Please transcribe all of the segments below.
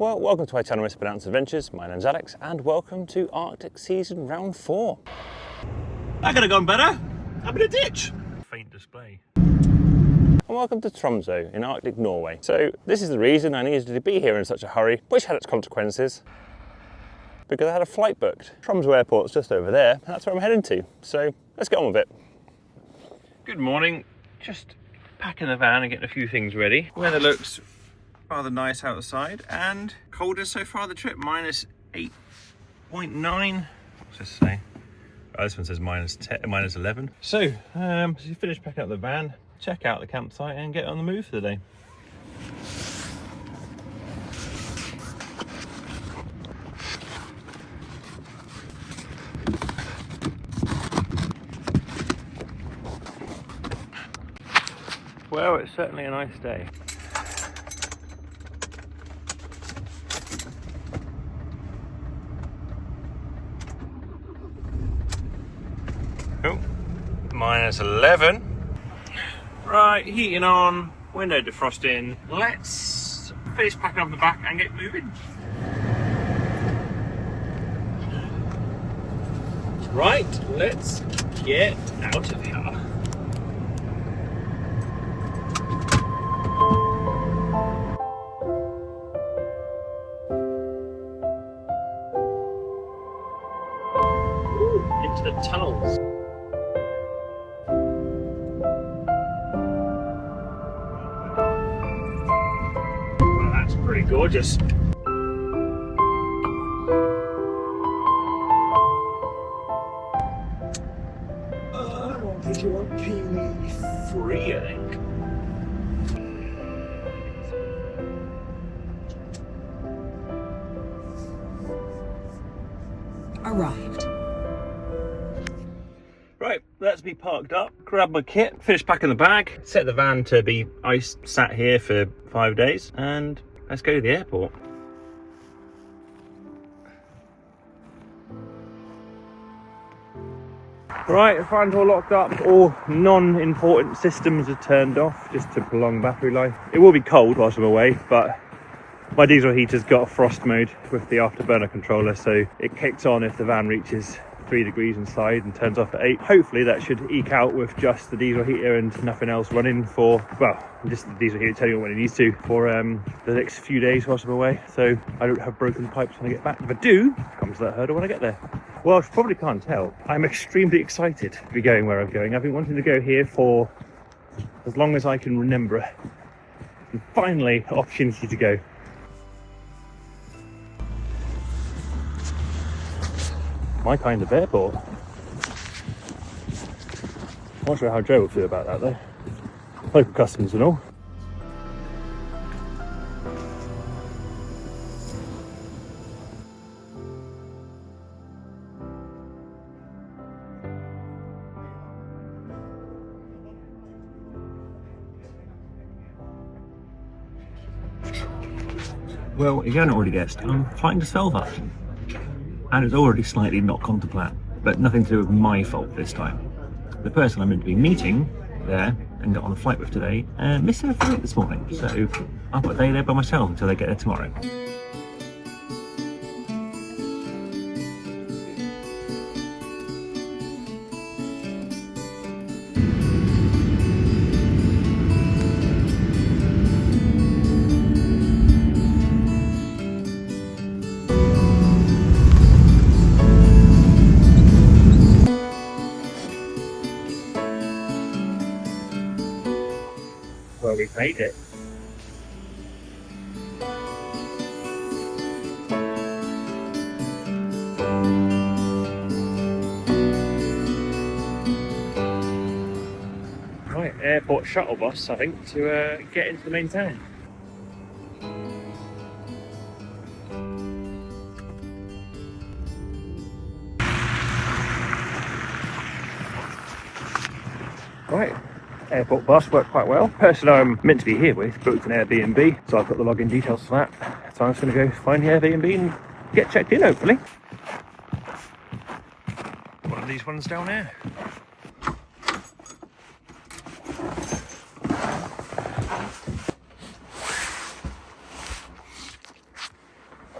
Well, welcome to my channel, Mispronounced Adventures. My name's Alex, and welcome to Arctic Season Round 4. That could have gone better. I'm in a ditch. Faint display. And welcome to Tromsø in Arctic Norway. So this is the reason I needed to be here in such a hurry, which had its consequences, because I had a flight booked. Tromsø airport's just over there, and that's where I'm heading to. So let's get on with it. Good morning. Just packing the van and getting a few things ready. Weather looks rather nice outside, and coldest so far the trip, minus 8.9. What's this say? Oh, this one says minus 11. So, you finish packing up the van, check out the campsite, and get on the move for the day. Well, it's certainly a nice day. Oh, minus 11. Right, heating on, window defrosting. Let's finish packing up the back and get moving. Right, let's get out of here. Into the tunnels. Well, that's pretty gorgeous. I don't think you want PE3, I think. Arrived. Right, let's be parked up, grab my kit, finish packing the bag, set the van to be ice sat here for 5 days, and let's go to the airport. Right, the van's all locked up, all non-important systems are turned off just to prolong battery life. It will be cold whilst I'm away, but my diesel heater's got a frost mode with the afterburner controller, so it kicks on if the van reaches 3 degrees inside and turns off at 8. Hopefully that should eke out with just the diesel heater and nothing else running for, well, just the diesel heater telling me when it needs to for the next few days whilst I'm away, so I don't have broken pipes when I get back. If I do, comes that hurdle when I get there. Well, you probably can't tell, I'm extremely excited to be going where I'm going. I've been wanting to go here for as long as I can remember, and finally opportunity to go. My kind of airport. I'm not sure how Joe will feel about that though. Local customs and all. Well, if you haven't already guessed, I'm flying to Svalbard. And it's already slightly not gone to plan, but nothing to do with my fault this time. The person I'm meant to be meeting there and got on a flight with today missed their flight this morning, so I've got a day there by myself until they get there tomorrow. Well, we've made it. Right, airport shuttle bus, I think, to get into the main town. Right. Airport bus worked quite well. The person I'm meant to be here with booked an Airbnb, so I've got the login details for that. So I'm just going to go find the Airbnb and get checked in, hopefully. One of these ones down there.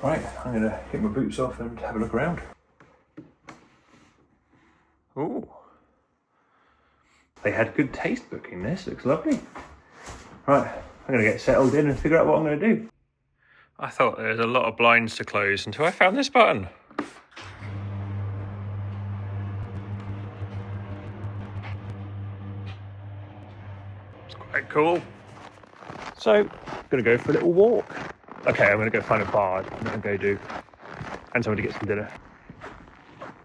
Right, I'm going to get my boots off and have a look around. Ooh. They had good taste booking this, looks lovely. Right, I'm going to get settled in and figure out what I'm going to do. I thought there was a lot of blinds to close until I found this button. It's quite cool. So, I'm going to go for a little walk. Okay, I'm going to go find a bar and go do, and somewhere to get some dinner.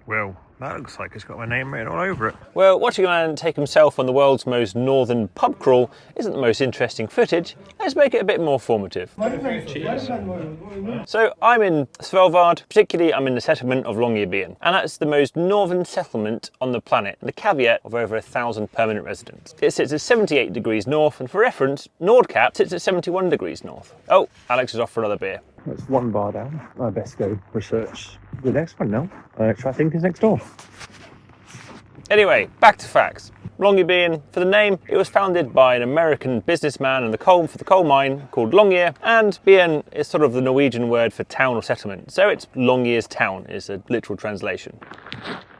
Well, that looks like it's got my name written all over it. Well, watching a man take himself on the world's most northern pub crawl isn't the most interesting footage. Let's make it a bit more formative. Cheers. So I'm in Svalbard, particularly I'm in the settlement of Longyearbyen, and that's the most northern settlement on the planet, the caveat of over 1,000 permanent residents. It sits at 78 degrees north, and for reference, Nordkapp sits at 71 degrees north. Oh, Alex is off for another beer. That's one bar down. I best go research the next one now. Try things next door. Anyway, back to facts. Longyearbyen, for the name, it was founded by an American businessman and for the coal mine called Longyear, and Bien is sort of the Norwegian word for town or settlement, so it's Longyear's town is a literal translation.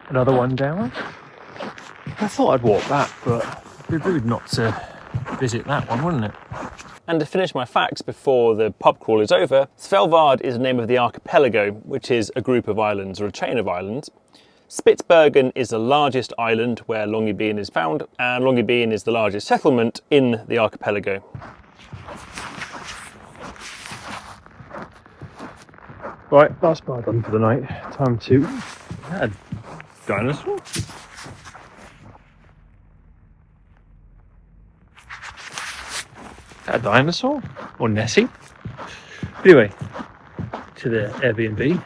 Another one down. I thought I'd walk that, but it'd be rude not to visit that one, wouldn't it? And to finish my facts before the pub crawl is over, Svalbard is the name of the archipelago, which is a group of islands or a chain of islands. Spitsbergen is the largest island where Longyearbyen is found, and Longyearbyen is the largest settlement in the archipelago. Right, last bar done for the night. Time to add dinosaur. A dinosaur? Or Nessie? Anyway, to the Airbnb,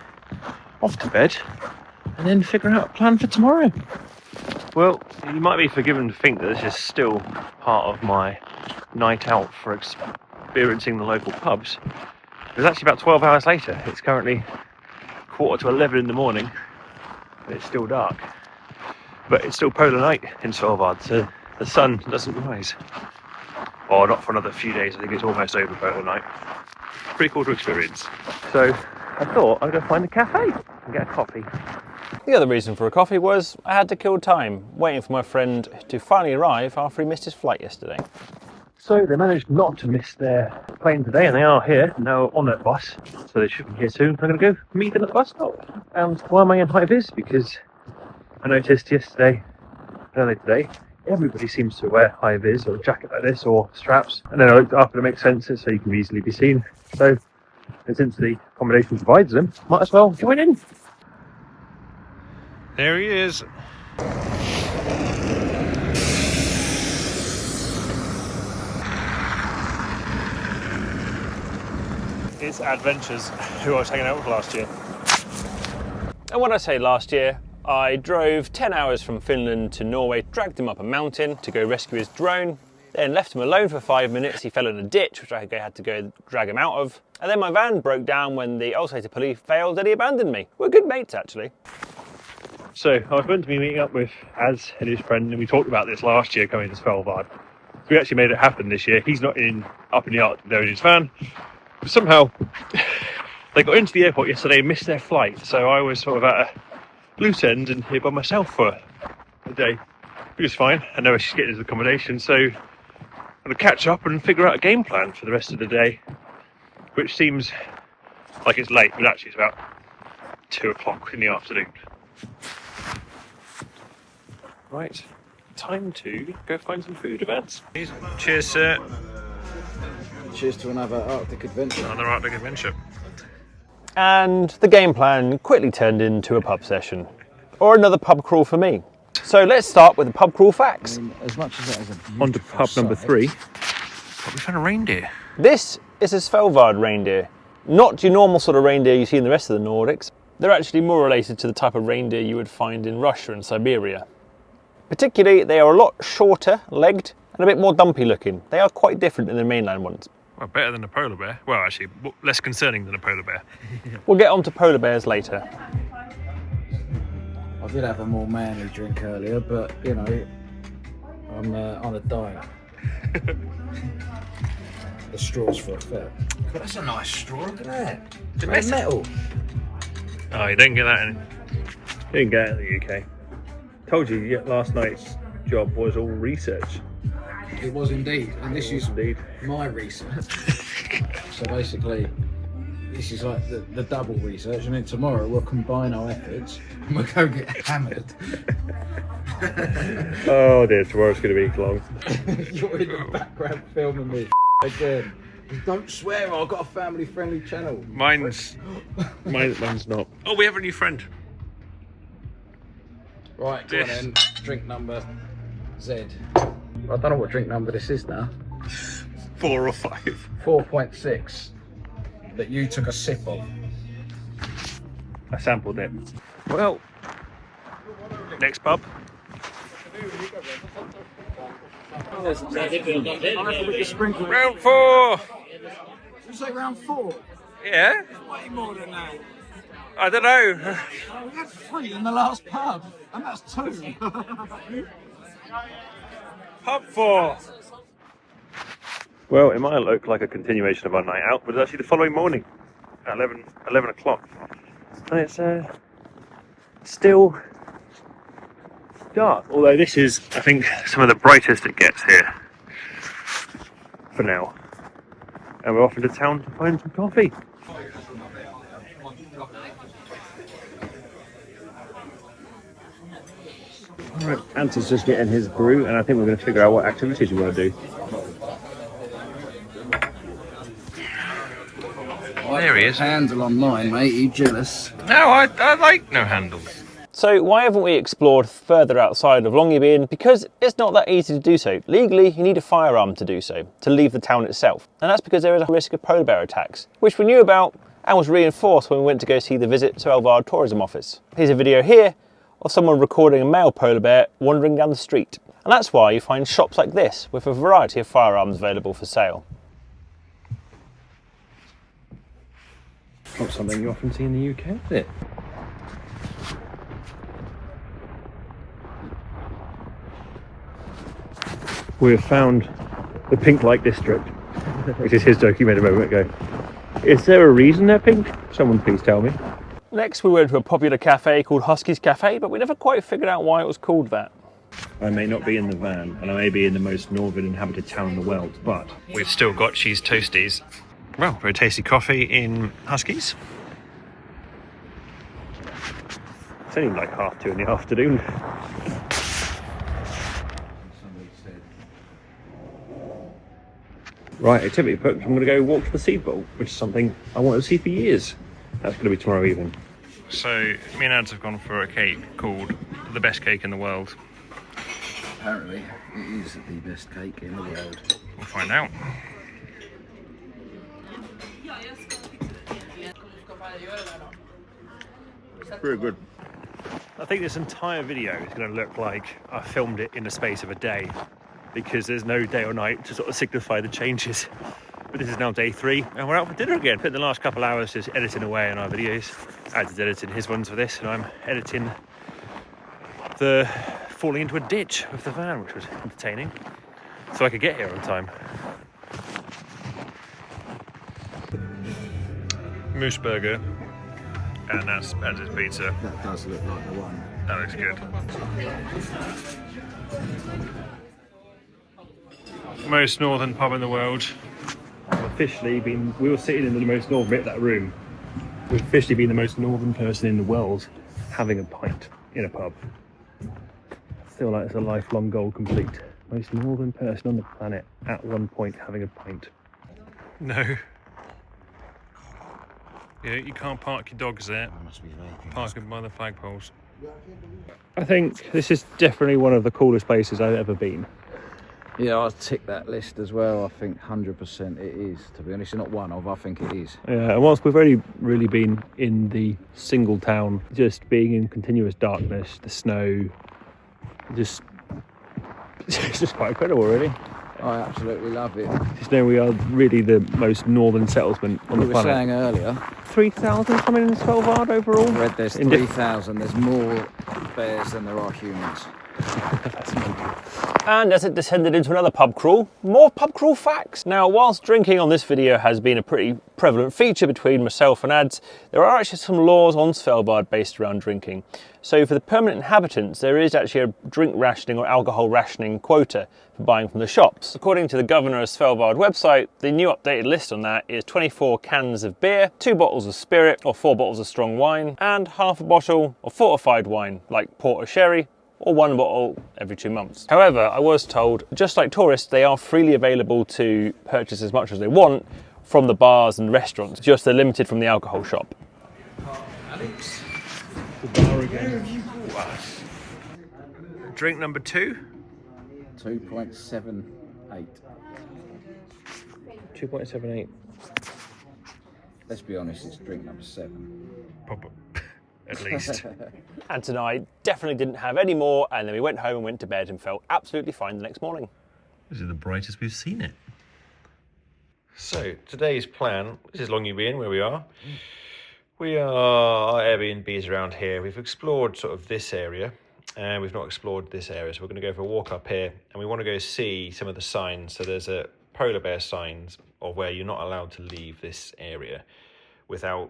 off to bed, and then figure out a plan for tomorrow. Well, you might be forgiven to think that this is still part of my night out for experiencing the local pubs. It was actually about 12 hours later. It's currently 11:15 in the morning, and it's still dark. But it's still polar night in Svalbard, so the sun doesn't rise. Or not for another few days. I think it's almost over polar night. Pretty cool to experience. So I thought I'd go find a cafe and get a coffee. The other reason for a coffee was I had to kill time waiting for my friend to finally arrive after he missed his flight yesterday. So they managed not to miss their plane today, and they are here now on that bus, so they should be here soon. I'm going to go meet them at the bus stop. And why am I in high vis? Because I noticed yesterday, earlier today, everybody seems to wear high vis or a jacket like this or straps, and then I looked up and it makes sense so you can easily be seen. So, and since the accommodation provides them, might as well join in. There he is. It's Adventures, who I was hanging out with last year. And when I say last year, I drove 10 hours from Finland to Norway, dragged him up a mountain to go rescue his drone, then left him alone for 5 minutes. He fell in a ditch, which I had to go drag him out of. And then my van broke down when the alternator pulley failed and he abandoned me. We're good mates, actually. So I was meant to be meeting up with Az and his friend, and we talked about this last year coming to Svalbard. So we actually made it happen this year. He's not up in the Arctic there in his van. But somehow they got into the airport yesterday and missed their flight. So I was sort of at a loose end and here by myself for a day. It was fine. I know she's getting his accommodation, so I'm going to catch up and figure out a game plan for the rest of the day, which seems like it's late, but actually it's about 2 o'clock in the afternoon. Right, time to go find some food events. Cheers, sir. Cheers to another Arctic adventure. Another Arctic adventure. And the game plan quickly turned into a pub session, or another pub crawl for me. So let's start with the pub crawl facts. As much as that is a beautiful On to pub number sight, 3. But we found a reindeer. This is a Svalbard reindeer. Not your normal sort of reindeer you see in the rest of the Nordics. They're actually more related to the type of reindeer you would find in Russia and Siberia. Particularly, they are a lot shorter legged and a bit more dumpy looking. They are quite different than the mainland ones. Well, better than a polar bear. Well, actually, less concerning than a polar bear. We'll get on to polar bears later. I did have a more manly drink earlier, but you know, I'm on a diet. the straws for a felt. God, that's a nice straw. Look at that. It's metal. Oh, you didn't get that in. You didn't get it in the UK. Told you, yeah, last night's job was all research. It was indeed, and this is Indeed. my research. So basically, this is like the double research, and then tomorrow we'll combine our efforts and we'll go get hammered. Oh dear, tomorrow's going to be long. You're in the background filming me again. Don't swear, I've got a family-friendly channel. Mine's not. Oh, we have a new friend. Right, go on then. Drink number Z. I don't know what drink number this is now. 4 or 5. 4.6 that you took a sip of. I sampled it. Well, next pub. Round 4. You say round 4? Yeah. Way more than that. I don't know. We had 3 in the last pub, and that's 2. Pub 4. Well, it might look like a continuation of our night out, but it's actually the following morning at 11 o'clock. And it's still dark, although this is, I think, some of the brightest it gets here for now. And we're off into town to find some coffee. Alright, Anton's just getting his brew, and I think we're going to figure out what activities we want to do. There he is. Handle online, mate. You jealous? No, I like no handles. So why haven't we explored further outside of Longyearbyen? Because it's not that easy to do so. Legally, you need a firearm to do so, to leave the town itself. And that's because there is a risk of polar bear attacks, which we knew about and was reinforced when we went to go see the Visit Svalbard Tourism Office. Here's a video here of someone recording a male polar bear wandering down the street. And that's why you find shops like this with a variety of firearms available for sale. Not something you often see in the UK, is it? We have found the pink light district, which is his joke he made a moment ago. Is there a reason they're pink? Someone please tell me. Next we went to a popular cafe called Husky's Cafe, but we never quite figured out why it was called that. I may not be in the van, and I may be in the most northern inhabited town in the world, but we've still got cheese toasties. Well, very tasty coffee in Husky's. It's only like 2:30 in the afternoon. Right, activity booked. I'm going to go walk to the seed bowl, which is something I wanted to see for years. That's going to be tomorrow evening. So, me and Ads have gone for a cake called the best cake in the world. Apparently, it is the best cake in the world. We'll find out. Very good. I think this entire video is going to look like I filmed it in the space of a day, because there's no day or night to sort of signify the changes. But this is now day 3 and we're out for dinner again. Spent the last couple hours just editing away on our videos. Ad's editing his ones for this, and I'm editing the falling into a ditch with the van, which was entertaining, so I could get here on time. Moose burger, and that's his pizza. That does look like the one. That looks good. Most northern pub in the world. Officially been, we were sitting in the most northern bit of that room. We've officially been the most northern person in the world having a pint in a pub. I feel like it's a lifelong goal complete. Most northern person on the planet at one point having a pint. No. Yeah, you can't park your dogs there. Park them by the flagpoles. I think this is definitely one of the coolest places I've ever been. Yeah, I'll tick that list as well. I think 100% it is. To be honest, not one of, I think it is. Yeah, and whilst we've only really been in the single town, just being in continuous darkness, the snow, it's just quite incredible, really. I absolutely love it. Just know we are really the most northern settlement on the planet. We were saying earlier, 3,000 coming in Svalbard overall? I read there's 3,000. There's more bears than there are humans. And as it descended into another pub crawl, more pub crawl facts. Now, whilst drinking on this video has been a pretty prevalent feature between myself and Ads, there are actually some laws on Svalbard based around drinking. So for the permanent inhabitants, there is actually a drink rationing or alcohol rationing quota for buying from the shops. According to the Governor of Svalbard website, the new updated list on that is 24 cans of beer, 2 bottles of spirit or 4 bottles of strong wine, and half a bottle of fortified wine like port or sherry, or 1 bottle every 2 months. However, I was told, just like tourists, they are freely available to purchase as much as they want from the bars and restaurants, just they're limited from the alcohol shop. Alex. The bar again. Drink number 2. 2.78. 2.78. Let's be honest, it's drink number 7. Proper. At least. And tonight definitely didn't have any more, and then we went home and went to bed and felt absolutely fine the next morning. This is the brightest we've seen it. So today's plan, this is Longyearbyen where we are. Our Airbnb is around here. We've explored sort of this area and we've not explored this area. So we're going to go for a walk up here and we want to go see some of the signs. So there's a polar bear signs of where you're not allowed to leave this area without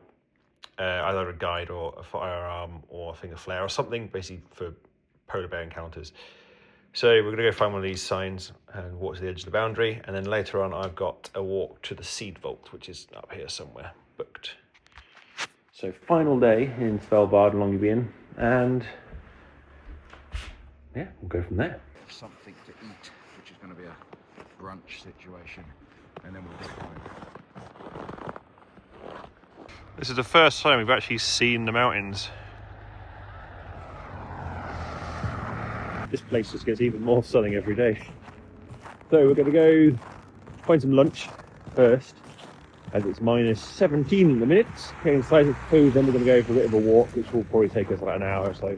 either a guide or a firearm or I think a flare or something basically for polar bear encounters. So we're going to go find one of these signs and walk to the edge of the boundary, and then later on I've got a walk to the seed vault, which is up here somewhere, booked. So final day in Svalbard and Longyearbyen, and yeah, we'll go from there. Something to eat, which is going to be a brunch situation, and then we'll get home. This is the first time we've actually seen the mountains. This place just gets even more stunning every day. So we're going to go find some lunch first, as it's minus 17 in the minutes. Get inside with food, then we're going to go for a bit of a walk, which will probably take us like an hour or so.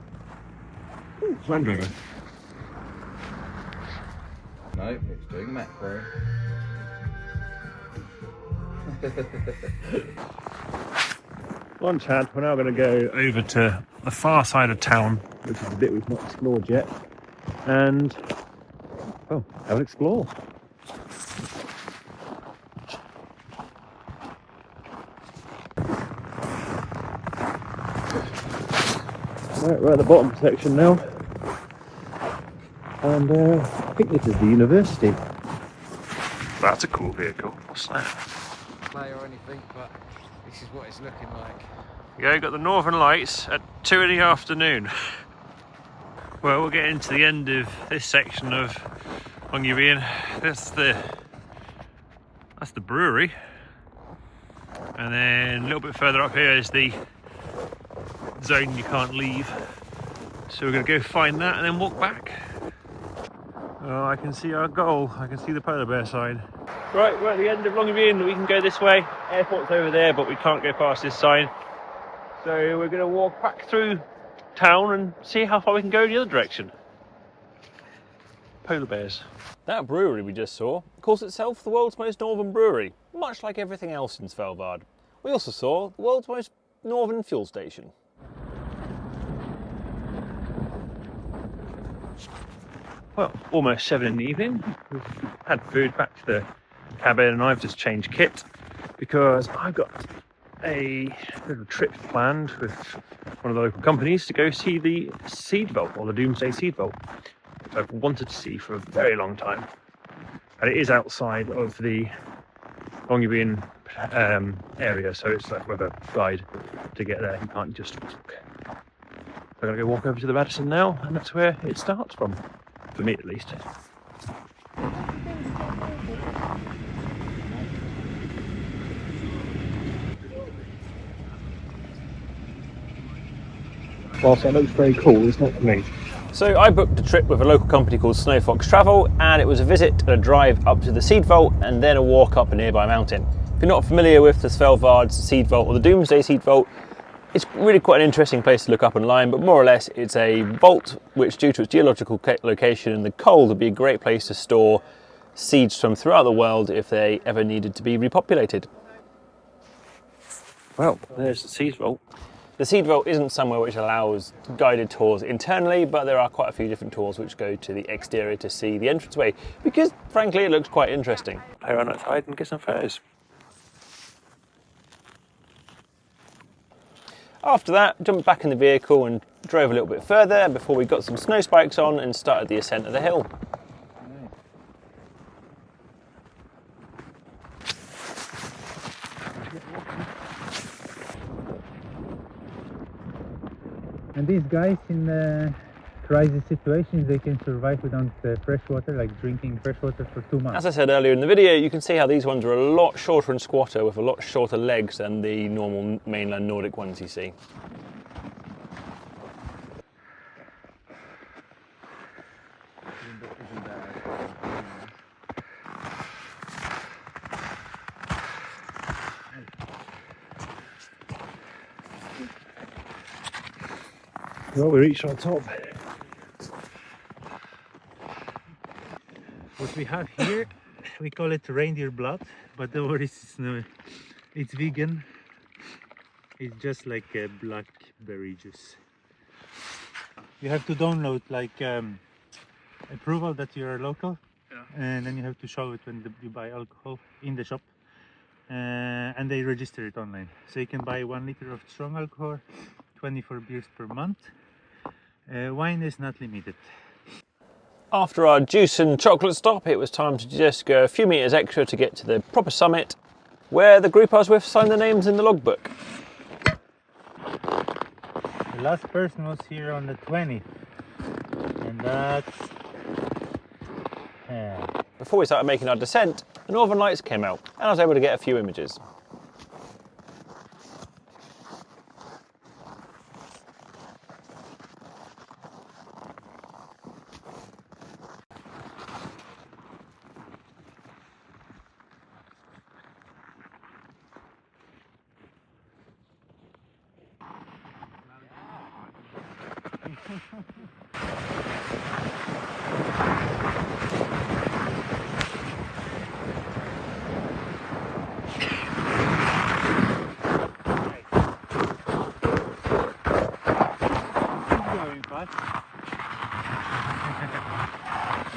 Ooh, Land Rover. No, it's doing macro. Lunch had, we're now going to go over to the far side of town, which is the bit we've not explored yet, and have an explore. Right, we're at the bottom section now, and I think this is the university. That's a cool vehicle. What's that? Play or anything, but this is what it's looking like. Yeah, got the Northern Lights at 2 in the afternoon. Well, we're getting to the end of this section of Longyearbyen. That's the brewery, and then a little bit further up here is the zone you can't leave. So we're going to go find that and then walk back. Oh, I can see our goal. I can see the polar bear sign. Right, we're at the end of Longyearbyen. We can go this way. Airport's over there, but we can't go past this sign. So we're going to walk back through town and see how far we can go in the other direction. Polar bears. That brewery we just saw calls itself the world's most northern brewery, much like everything else in Svalbard. We also saw the world's most northern fuel station. Well, almost 7 in the evening. We've had food back to the cabin and I've just changed kit because I've got a little trip planned with one of the local companies to go see the seed vault, or the Doomsday Seed Vault, which I've wanted to see for a very long time. And it is outside of the Longyearbyen area, so it's like with a guide to get there. You can't just walk. I'm going to go walk over to the Radisson now, and that's where it starts from, for me at least. Whilst that looks very cool, it's not for me. So I booked a trip with a local company called Snowfox Travel, and it was a visit and a drive up to the Seed Vault and then a walk up a nearby mountain. If you're not familiar with the Svalbard Seed Vault or the Doomsday Seed Vault, it's really quite an interesting place to look up online, but more or less it's a vault which, due to its geological location and the cold, would be a great place to store seeds from throughout the world if they ever needed to be repopulated. Well, there's the Seed Vault. The Seedveld isn't somewhere which allows guided tours internally, but there are quite a few different tours which go to the exterior to see the entranceway, because frankly it looks quite interesting. Play around outside and get some photos. After that, jumped back in the vehicle and drove a little bit further before we got some snow spikes on and started the ascent of the hill. And these guys in crisis situations, they can survive without fresh water, like drinking fresh water for 2 months. As I said earlier in the video, you can see how these ones are a lot shorter and squatter with a lot shorter legs than the normal mainland Nordic ones you see. Well, we reached our top. What we have here, we call it reindeer blood, but don't worry, it's vegan. It's just like a blackberry juice. You have to download like approval that you're local, and then you have to show it when you buy alcohol in the shop, and they register it online. So you can buy 1 liter of strong alcohol, 24 beers per month. Wine is not limited. After our juice and chocolate stop, it was time to just go a few metres extra to get to the proper summit, where the group I was with signed their names in the logbook. The last person was here on the 20th, and that's... Before we started making our descent, the Northern Lights came out, and I was able to get a few images.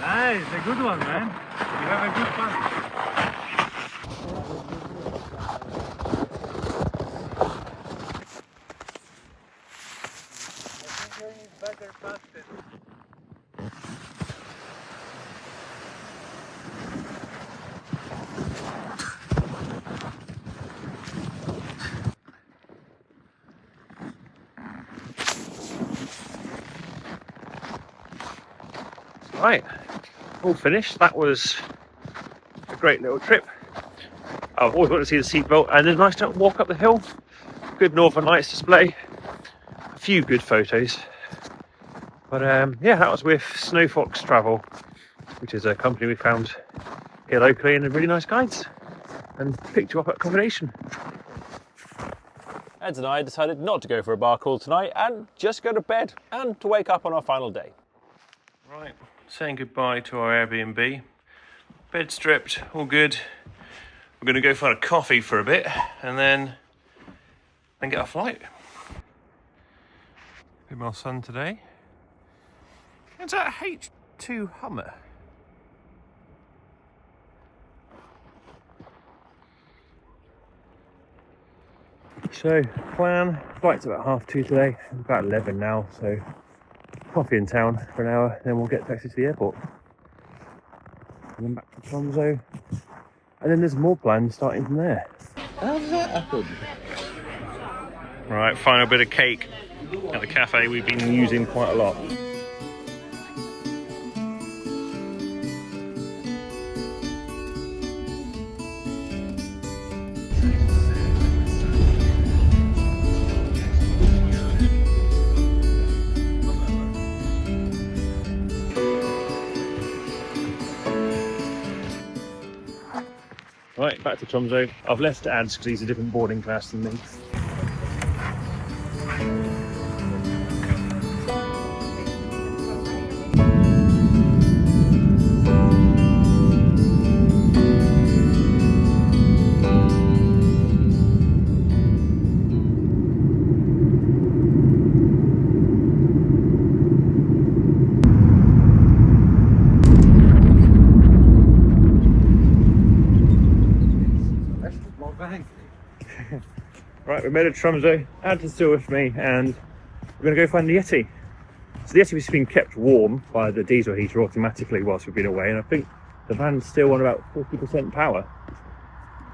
Nice, a good one, man. You have a good fun. Right, all finished. That was a great little trip. I've always wanted to see the Seedveld, and a nice to walk up the hill. Good Northern Lights display. A few good photos. But yeah, that was with Snowfox Travel, which is a company we found here locally, and they're really nice guides, and picked you up at accommodation. Ed and I decided not to go for a bar crawl tonight and just go to bed and to wake up on our final day. Right, saying goodbye to our Airbnb. Bed stripped, all good. We're going to go find a coffee for a bit and then get our flight. Bit more sun today. It's a H2 Hummer. So, plan, flight's about 2:30 today, it's about 11 now, so coffee in town for an hour, then we'll get taxi to the airport. And then back to Tromsø. And then there's more plans starting from there. How did that happen? Right, final bit of cake at the cafe we've been using quite a lot. Right, back to Tromsø. I've left Ads because he's a different boarding class than me. we made it to Tromsø, Ad's still with me, and we're going to go find the Yeti. So the Yeti was being kept warm by the diesel heater automatically whilst we've been away, and I think the van's still on about 40% power.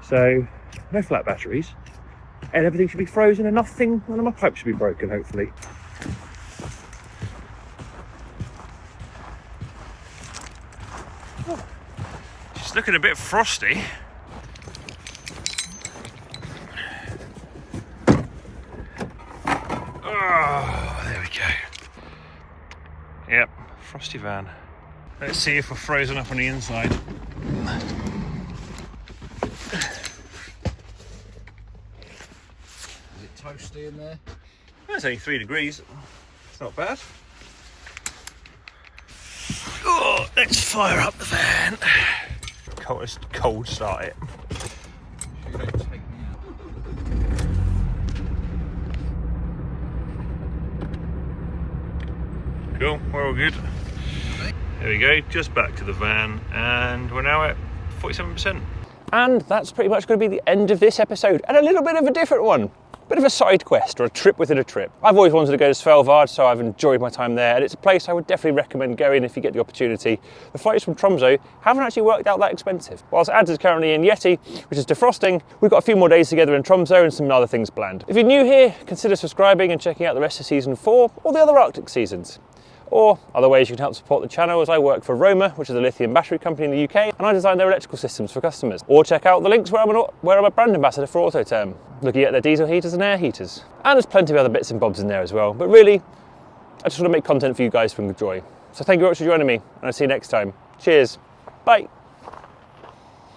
So, no flat batteries, and everything should be frozen and nothing, none of my pipes should be broken, hopefully. It's looking a bit frosty. Oh, there we go. Yep, frosty van. Let's see if we're frozen up on the inside. Is it toasty in there? It's only 3 degrees. It's not bad. Oh, let's fire up the van. Cold start it. You don't take me out. Cool, we're all good. There we go, just back to the van, and we're now at 47%. And that's pretty much going to be the end of this episode, and a little bit of a different one. Bit of a side quest, or a trip within a trip. I've always wanted to go to Svalbard, so I've enjoyed my time there, and it's a place I would definitely recommend going if you get the opportunity. The flights from Tromsø haven't actually worked out that expensive. Whilst Ads is currently in Yeti, which is defrosting, we've got a few more days together in Tromsø and some other things planned. If you're new here, consider subscribing and checking out the rest of season 4 or the other Arctic seasons. Or other ways you can help support the channel is I work for Roma, which is a lithium battery company in the UK, and I design their electrical systems for customers. Or check out the links where I'm a brand ambassador for Autoterm, looking at their diesel heaters and air heaters. And there's plenty of other bits and bobs in there as well. But really, I just want to make content for you guys to enjoy. So thank you very much for joining me, and I'll see you next time. Cheers. Bye.